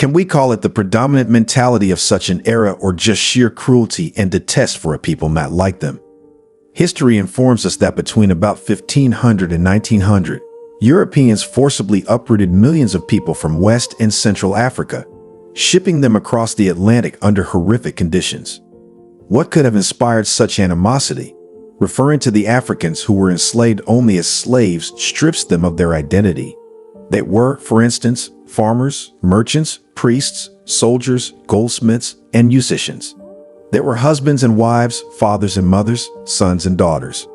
Can we call it the predominant mentality of such an era, or just sheer cruelty and detest for a people not like them? History informs us that between about 1500 and 1900, Europeans forcibly uprooted millions of people from West and Central Africa, shipping them across the Atlantic under horrific conditions. What could have inspired such animosity? Referring to the Africans who were enslaved only as slaves strips them of their identity. They were, for instance, farmers, merchants, priests, soldiers, goldsmiths, and musicians. They were husbands and wives, fathers and mothers, sons and daughters.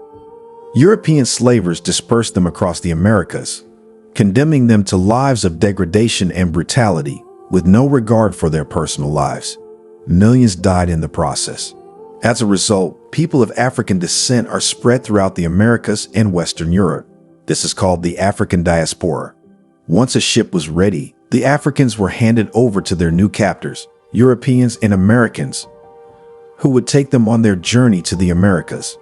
European slavers dispersed them across the Americas, condemning them to lives of degradation and brutality, with no regard for their personal lives. Millions died in the process. As a result, people of African descent are spread throughout the Americas and Western Europe. This is called the African diaspora. Once a ship was ready, the Africans were handed over to their new captors, Europeans and Americans, who would take them on their journey to the Americas.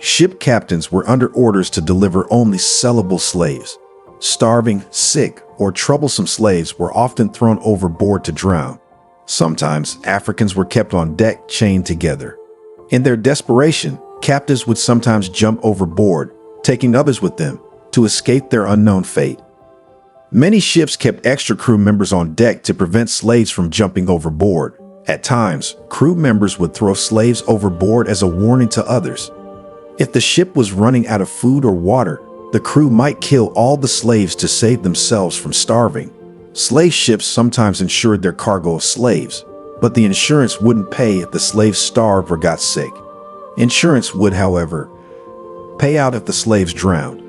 Ship captains were under orders to deliver only sellable slaves. Starving, sick, or troublesome slaves were often thrown overboard to drown. Sometimes Africans were kept on deck chained together. In their desperation, captives would sometimes jump overboard, taking others with them, to escape their unknown fate. Many ships kept extra crew members on deck to prevent slaves from jumping overboard. At times, crew members would throw slaves overboard as a warning to others. If the ship was running out of food or water, the crew might kill all the slaves to save themselves from starving. Slave ships sometimes insured their cargo of slaves, but the insurance wouldn't pay if the slaves starved or got sick. Insurance would, however, pay out if the slaves drowned.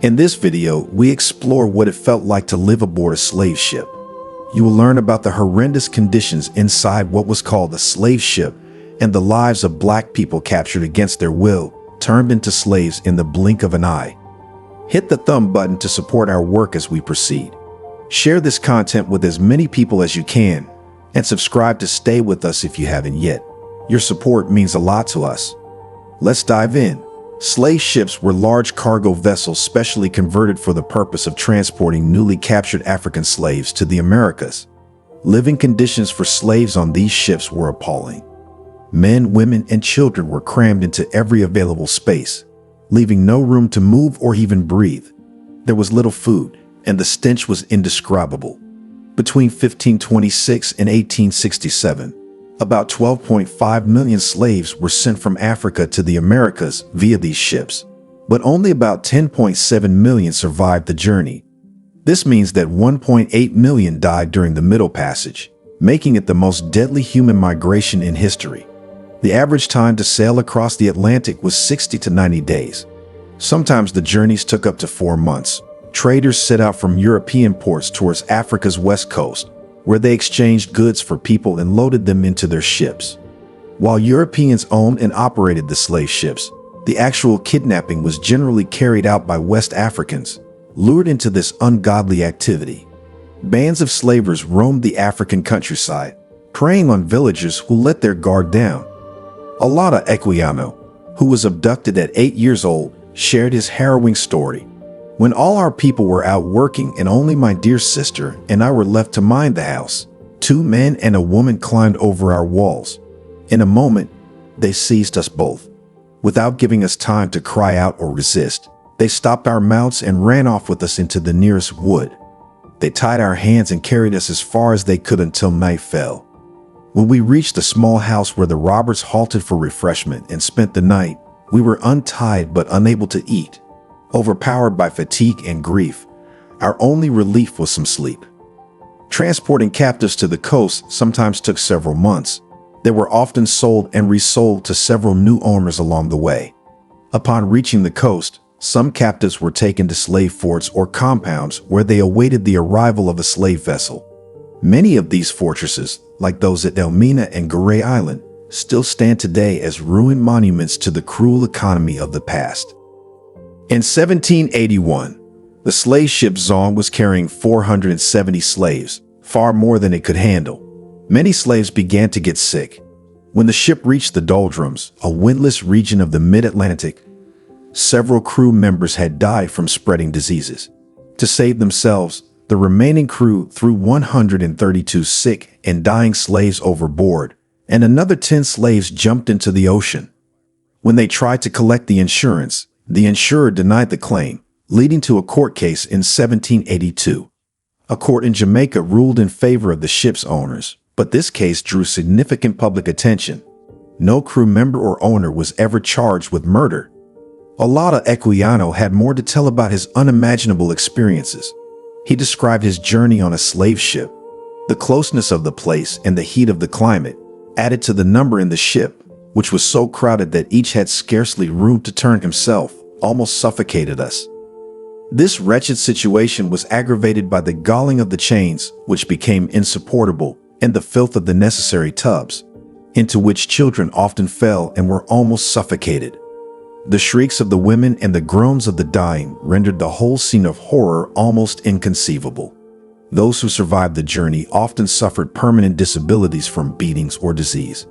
In this video, we explore what it felt like to live aboard a slave ship. You will learn about the horrendous conditions inside what was called a slave ship and the lives of black people captured against their will, turned into slaves in the blink of an eye. Hit the thumb button to support our work as we proceed. Share this content with as many people as you can, and subscribe to stay with us if you haven't yet. Your support means a lot to us. Let's dive in. Slave ships were large cargo vessels specially converted for the purpose of transporting newly captured African slaves to the Americas. Living conditions for slaves on these ships were appalling. Men, women, and children were crammed into every available space, leaving no room to move or even breathe. There was little food, and the stench was indescribable. Between 1526 and 1867, about 12.5 million slaves were sent from Africa to the Americas via these ships, but only about 10.7 million survived the journey. This means that 1.8 million died during the Middle Passage, making it the most deadly human migration in history. The average time to sail across the Atlantic was 60 to 90 days. Sometimes the journeys took up to 4 months. Traders set out from European ports towards Africa's west coast, where they exchanged goods for people and loaded them into their ships. While Europeans owned and operated the slave ships, the actual kidnapping was generally carried out by West Africans, lured into this ungodly activity. Bands of slavers roamed the African countryside, preying on villagers who let their guard down. Alada Equiano, who was abducted at 8 years old, shared his harrowing story. When all our people were out working and only my dear sister and I were left to mind the house, 2 men and a woman climbed over our walls. In a moment, they seized us both. Without giving us time to cry out or resist, they stopped our mounts and ran off with us into the nearest wood. They tied our hands and carried us as far as they could until night fell. When we reached the small house where the robbers halted for refreshment and spent the night, we were untied but unable to eat. Overpowered by fatigue and grief, our only relief was some sleep. Transporting captives to the coast sometimes took several months. They were often sold and resold to several new owners along the way. Upon reaching the coast, some captives were taken to slave forts or compounds where they awaited the arrival of a slave vessel. Many of these fortresses, like those at Elmina and Garay Island, still stand today as ruined monuments to the cruel economy of the past. In 1781, the slave ship Zong was carrying 470 slaves, far more than it could handle. Many slaves began to get sick. When the ship reached the doldrums, a windless region of the mid-Atlantic, several crew members had died from spreading diseases. To save themselves, The remaining crew threw 132 sick and dying slaves overboard, and another 10 slaves jumped into the ocean. When they tried to collect the insurance, the insurer denied the claim, leading to a court case in 1782. A court in Jamaica ruled in favor of the ship's owners, but this case drew significant public attention. No crew member or owner was ever charged with murder. Olaudah Equiano had more to tell about his unimaginable experiences. He described his journey on a slave ship. The closeness of the place and the heat of the climate, added to the number in the ship, which was so crowded that each had scarcely room to turn himself, almost suffocated us. This wretched situation was aggravated by the galling of the chains, which became insupportable, and the filth of the necessary tubs, into which children often fell and were almost suffocated. The shrieks of the women and the groans of the dying rendered the whole scene of horror almost inconceivable. Those who survived the journey often suffered permanent disabilities from beatings or disease.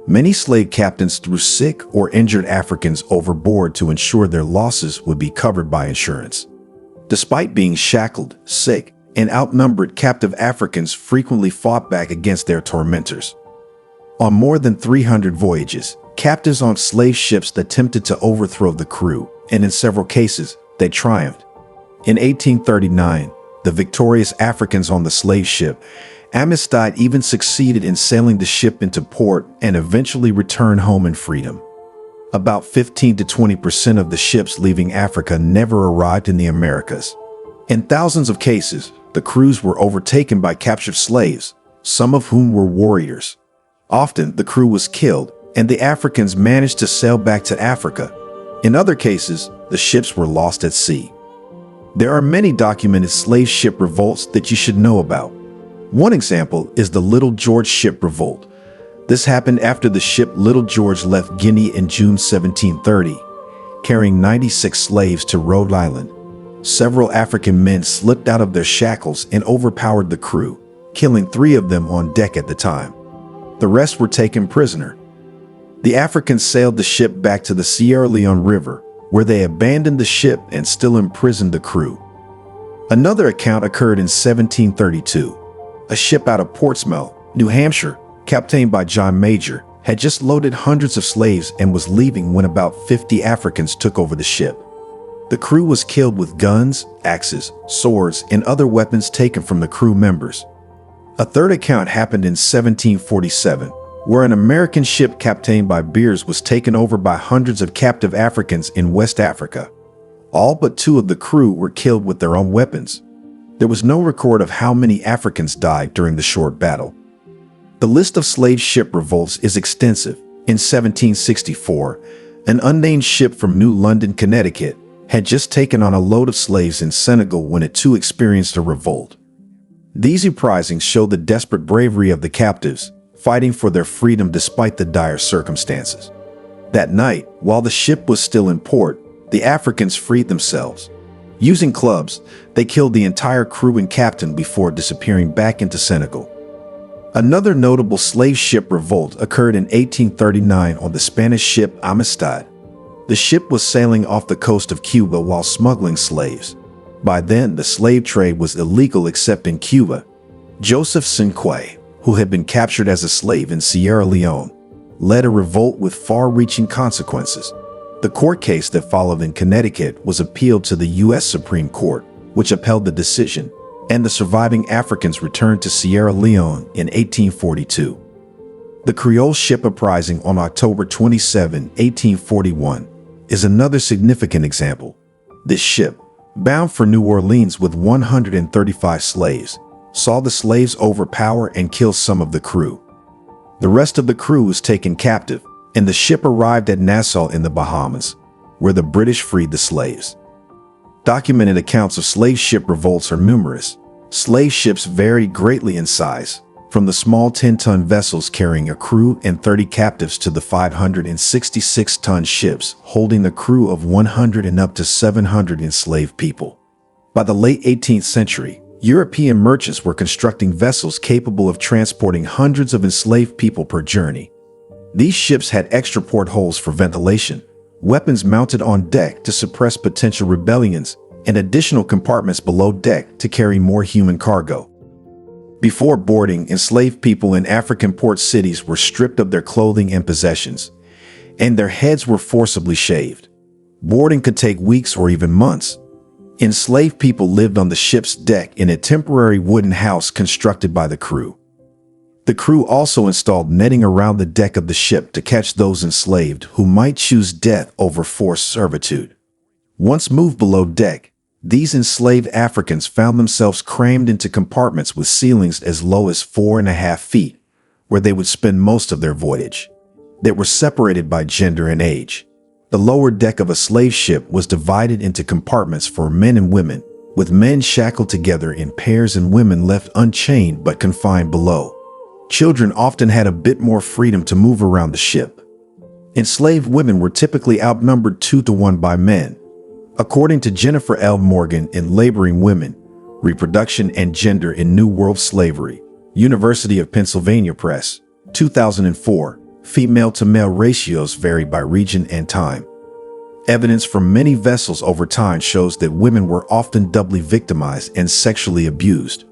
Many slave captains threw sick or injured Africans overboard to ensure their losses would be covered by insurance. Despite being shackled, sick, and outnumbered, captive Africans frequently fought back against their tormentors. On more than 300 voyages, captives on slave ships attempted to overthrow the crew, and in several cases, they triumphed. In 1839, the victorious Africans on the slave ship Amistad even succeeded in sailing the ship into port and eventually returned home in freedom. About 15 to 20% of the ships leaving Africa never arrived in the Americas. In thousands of cases, the crews were overtaken by captured slaves, some of whom were warriors. Often, the crew was killed, and the Africans managed to sail back to Africa. In other cases, the ships were lost at sea. There are many documented slave ship revolts that you should know about. One example is the Little George ship revolt. This happened after the ship Little George left Guinea in June 1730, carrying 96 slaves to Rhode Island. Several African men slipped out of their shackles and overpowered the crew, killing 3 of them on deck at the time. The rest were taken prisoner. The Africans sailed the ship back to the Sierra Leone River, where they abandoned the ship and still imprisoned the crew. Another account occurred in 1732. A ship out of Portsmouth, New Hampshire, captained by John Major, had just loaded hundreds of slaves and was leaving when about 50 Africans took over the ship. The crew was killed with guns, axes, swords, and other weapons taken from the crew members. A third account happened in 1747, where an American ship captained by Beers was taken over by hundreds of captive Africans in West Africa. All but 2 of the crew were killed with their own weapons. There was no record of how many Africans died during the short battle. The list of slave ship revolts is extensive. In 1764, an unnamed ship from New London, Connecticut, had just taken on a load of slaves in Senegal when it too experienced a revolt. These uprisings show the desperate bravery of the captives, fighting for their freedom despite the dire circumstances. That night, while the ship was still in port, the Africans freed themselves. Using clubs, they killed the entire crew and captain before disappearing back into Senegal. Another notable slave ship revolt occurred in 1839 on the Spanish ship Amistad. The ship was sailing off the coast of Cuba while smuggling slaves. By then, the slave trade was illegal except in Cuba. Joseph Sinquay, who had been captured as a slave in Sierra Leone, led a revolt with far-reaching consequences. The court case that followed in Connecticut was appealed to the U.S. Supreme Court, which upheld the decision, and the surviving Africans returned to Sierra Leone in 1842. The Creole ship uprising on October 27, 1841, is another significant example. This ship, bound for New Orleans with 135 slaves, saw the slaves overpower and kill some of the crew. The rest of the crew was taken captive, and the ship arrived at Nassau in the Bahamas, where the British freed the slaves. Documented accounts of slave ship revolts are numerous. Slave ships varied greatly in size, from the small 10-ton vessels carrying a crew and 30 captives to the 566-ton ships holding the crew of 100 and up to 700 enslaved people. By the late 18th century, European merchants were constructing vessels capable of transporting hundreds of enslaved people per journey. These ships had extra portholes for ventilation, weapons mounted on deck to suppress potential rebellions, and additional compartments below deck to carry more human cargo. Before boarding, enslaved people in African port cities were stripped of their clothing and possessions, and their heads were forcibly shaved. Boarding could take weeks or even months. Enslaved people lived on the ship's deck in a temporary wooden house constructed by the crew. The crew also installed netting around the deck of the ship to catch those enslaved who might choose death over forced servitude. Once moved below deck, these enslaved Africans found themselves crammed into compartments with ceilings as low as 4.5 feet, where they would spend most of their voyage. They were separated by gender and age. The lower deck of a slave ship was divided into compartments for men and women, with men shackled together in pairs and women left unchained but confined below. Children often had a bit more freedom to move around the ship. Enslaved women were typically outnumbered 2-to-1 by men. According to Jennifer L. Morgan in Laboring Women, Reproduction and Gender in New World Slavery, University of Pennsylvania Press, 2004, female-to-male ratios vary by region and time. Evidence from many vessels over time shows that women were often doubly victimized and sexually abused.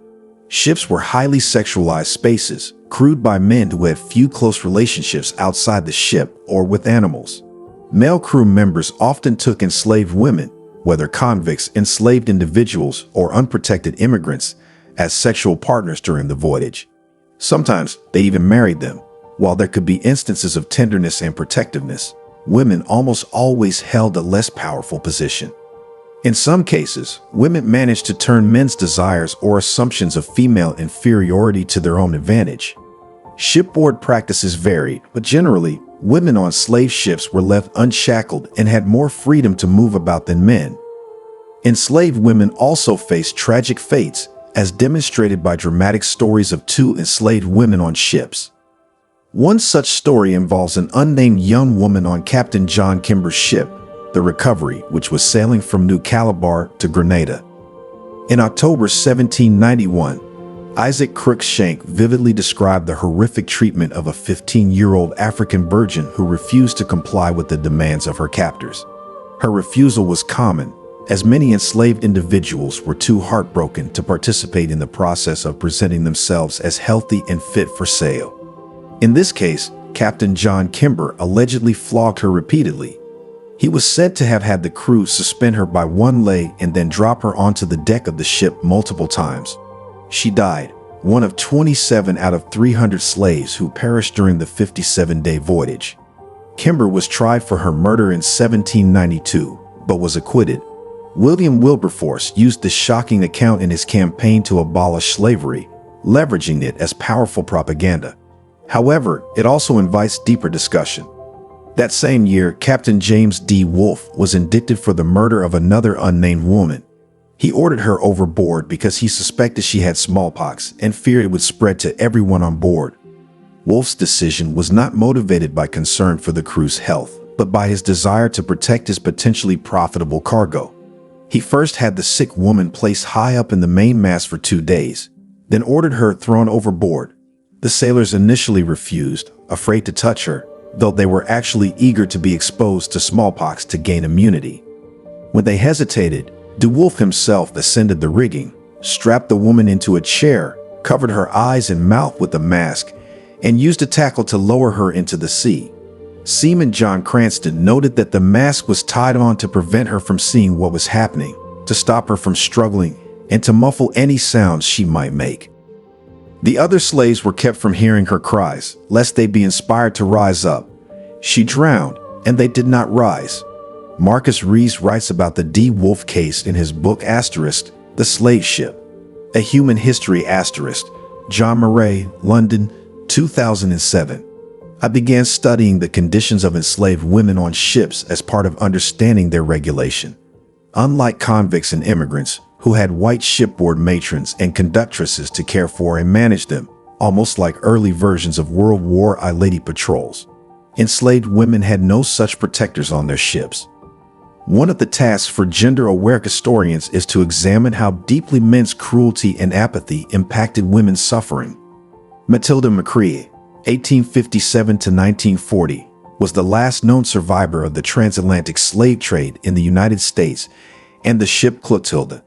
Ships were highly sexualized spaces, crewed by men who had few close relationships outside the ship or with animals. Male crew members often took enslaved women, whether convicts, enslaved individuals, or unprotected immigrants, as sexual partners during the voyage. Sometimes they even married them. While there could be instances of tenderness and protectiveness, women almost always held a less powerful position. In some cases, women managed to turn men's desires or assumptions of female inferiority to their own advantage. Shipboard practices varied, but generally, women on slave ships were left unshackled and had more freedom to move about than men. Enslaved women also faced tragic fates, as demonstrated by dramatic stories of 2 enslaved women on ships. One such story involves an unnamed young woman on Captain John Kimber's ship, the Recovery, which was sailing from New Calabar to Grenada. In October 1791, Isaac Cruikshank vividly described the horrific treatment of a 15-year-old African virgin who refused to comply with the demands of her captors. Her refusal was common, as many enslaved individuals were too heartbroken to participate in the process of presenting themselves as healthy and fit for sail. In this case, Captain John Kimber allegedly flogged her repeatedly. He was said to have had the crew suspend her by one leg and then drop her onto the deck of the ship multiple times. She died, one of 27 out of 300 slaves who perished during the 57-day voyage. Kimber was tried for her murder in 1792, but was acquitted. William Wilberforce used this shocking account in his campaign to abolish slavery, leveraging it as powerful propaganda. However, it also invites deeper discussion. That same year, Captain James D. Wolfe was indicted for the murder of another unnamed woman. He ordered her overboard because he suspected she had smallpox and feared it would spread to everyone on board. Wolfe's decision was not motivated by concern for the crew's health, but by his desire to protect his potentially profitable cargo. He first had the sick woman placed high up in the mainmast for 2 days, then ordered her thrown overboard. The sailors initially refused, afraid to touch her, though they were actually eager to be exposed to smallpox to gain immunity. When they hesitated, De Wolfe himself ascended the rigging, strapped the woman into a chair, covered her eyes and mouth with a mask, and used a tackle to lower her into the sea. Seaman John Cranston noted that the mask was tied on to prevent her from seeing what was happening, to stop her from struggling, and to muffle any sounds she might make. The other slaves were kept from hearing her cries, lest they be inspired to rise up. She drowned, and they did not rise. Marcus Rees writes about the D. Wolfe case in his book The Slave Ship, A Human History John Murray, London, 2007. I began studying the conditions of enslaved women on ships as part of understanding their regulation. Unlike convicts and immigrants, who had white shipboard matrons and conductresses to care for and manage them, almost like early versions of World War I lady patrols. Enslaved women had no such protectors on their ships. One of the tasks for gender-aware historians is to examine how deeply men's cruelty and apathy impacted women's suffering. Matilda McCrea, 1857 to 1940, was the last known survivor of the transatlantic slave trade in the United States and the ship Clotilda.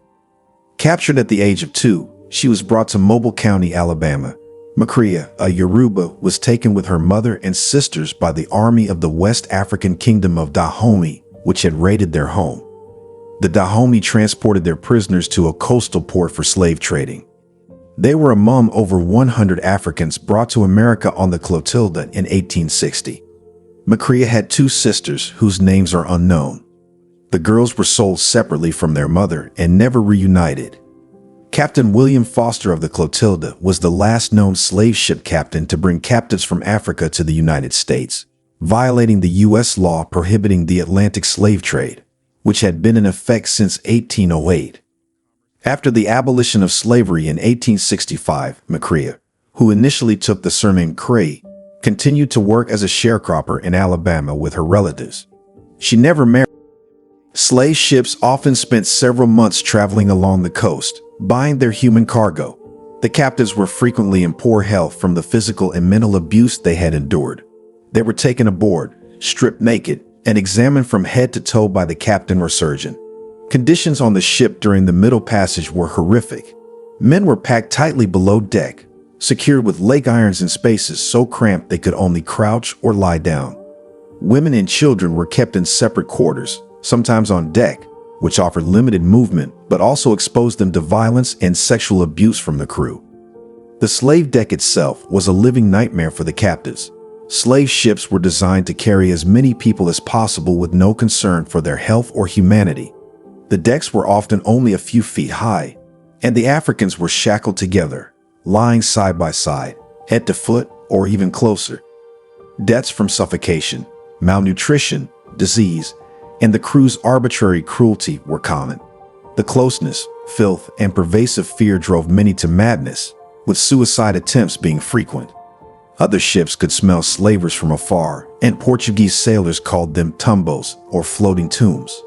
Captured at the age of 2, she was brought to Mobile County, Alabama. Macria, a Yoruba, was taken with her mother and sisters by the army of the West African Kingdom of Dahomey, which had raided their home. The Dahomey transported their prisoners to a coastal port for slave trading. They were among over 100 Africans brought to America on the Clotilda in 1860. Macria had 2 sisters whose names are unknown. The girls were sold separately from their mother and never reunited. Captain William Foster of the Clotilda was the last known slave ship captain to bring captives from Africa to the United States, violating the U.S. law prohibiting the Atlantic slave trade, which had been in effect since 1808. After the abolition of slavery in 1865, Macria, who initially took the surname Cray, continued to work as a sharecropper in Alabama with her relatives. She never married. Slave ships often spent several months traveling along the coast, buying their human cargo. The captives were frequently in poor health from the physical and mental abuse they had endured. They were taken aboard, stripped naked, and examined from head to toe by the captain or surgeon. Conditions on the ship during the Middle Passage were horrific. Men were packed tightly below deck, secured with leg irons in spaces so cramped they could only crouch or lie down. Women and children were kept in separate quarters, sometimes on deck, which offered limited movement but also exposed them to violence and sexual abuse from the crew. The slave deck itself was a living nightmare for the captives. Slave ships were designed to carry as many people as possible with no concern for their health or humanity. The decks were often only a few feet high, and the Africans were shackled together, lying side by side, head to foot, or even closer. Deaths from suffocation, malnutrition, disease, and the crew's arbitrary cruelty were common. The closeness, filth, and pervasive fear drove many to madness, with suicide attempts being frequent. Other ships could smell slavers from afar, and Portuguese sailors called them tumbos, or floating tombs.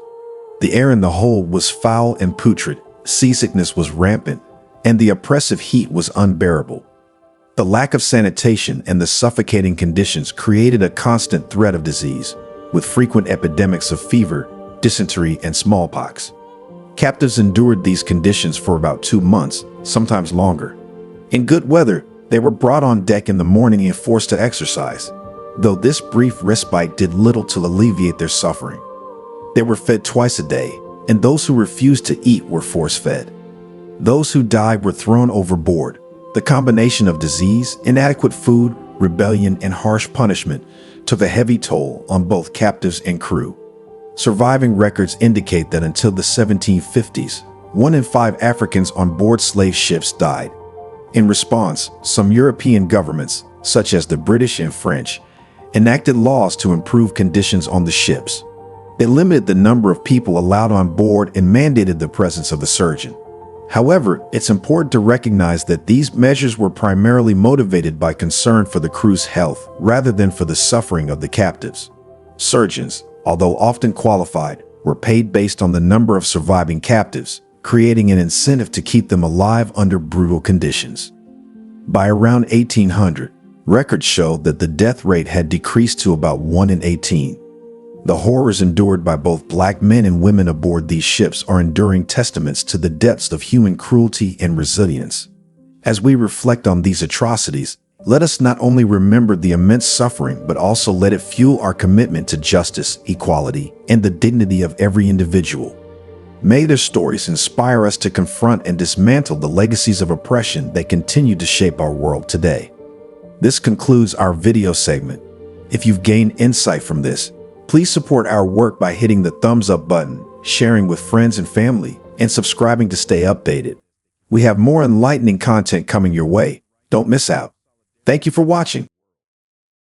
The air in the hold was foul and putrid, seasickness was rampant, and the oppressive heat was unbearable. The lack of sanitation and the suffocating conditions created a constant threat of disease, with frequent epidemics of fever, dysentery, and smallpox. Captives endured these conditions for about 2 months, sometimes longer. In good weather, they were brought on deck in the morning and forced to exercise, though this brief respite did little to alleviate their suffering. They were fed twice a day, and those who refused to eat were force-fed. Those who died were thrown overboard. The combination of disease, inadequate food, rebellion, and harsh punishment took a heavy toll on both captives and crew. Surviving records indicate that until the 1750s, 1 in 5 Africans on board slave ships died. In response, some European governments, such as the British and French, enacted laws to improve conditions on the ships. They limited the number of people allowed on board and mandated the presence of the surgeon. However, it's important to recognize that these measures were primarily motivated by concern for the crew's health rather than for the suffering of the captives. Surgeons, although often qualified, were paid based on the number of surviving captives, creating an incentive to keep them alive under brutal conditions. By around 1800, records showed that the death rate had decreased to about 1 in 18. The horrors endured by both black men and women aboard these ships are enduring testaments to the depths of human cruelty and resilience. As we reflect on these atrocities, let us not only remember the immense suffering, but also let it fuel our commitment to justice, equality, and the dignity of every individual. May their stories inspire us to confront and dismantle the legacies of oppression that continue to shape our world today. This concludes our video segment. If you've gained insight from this, please support our work by hitting the thumbs up button, sharing with friends and family, and subscribing to stay updated. We have more enlightening content coming your way. Don't miss out. Thank you for watching.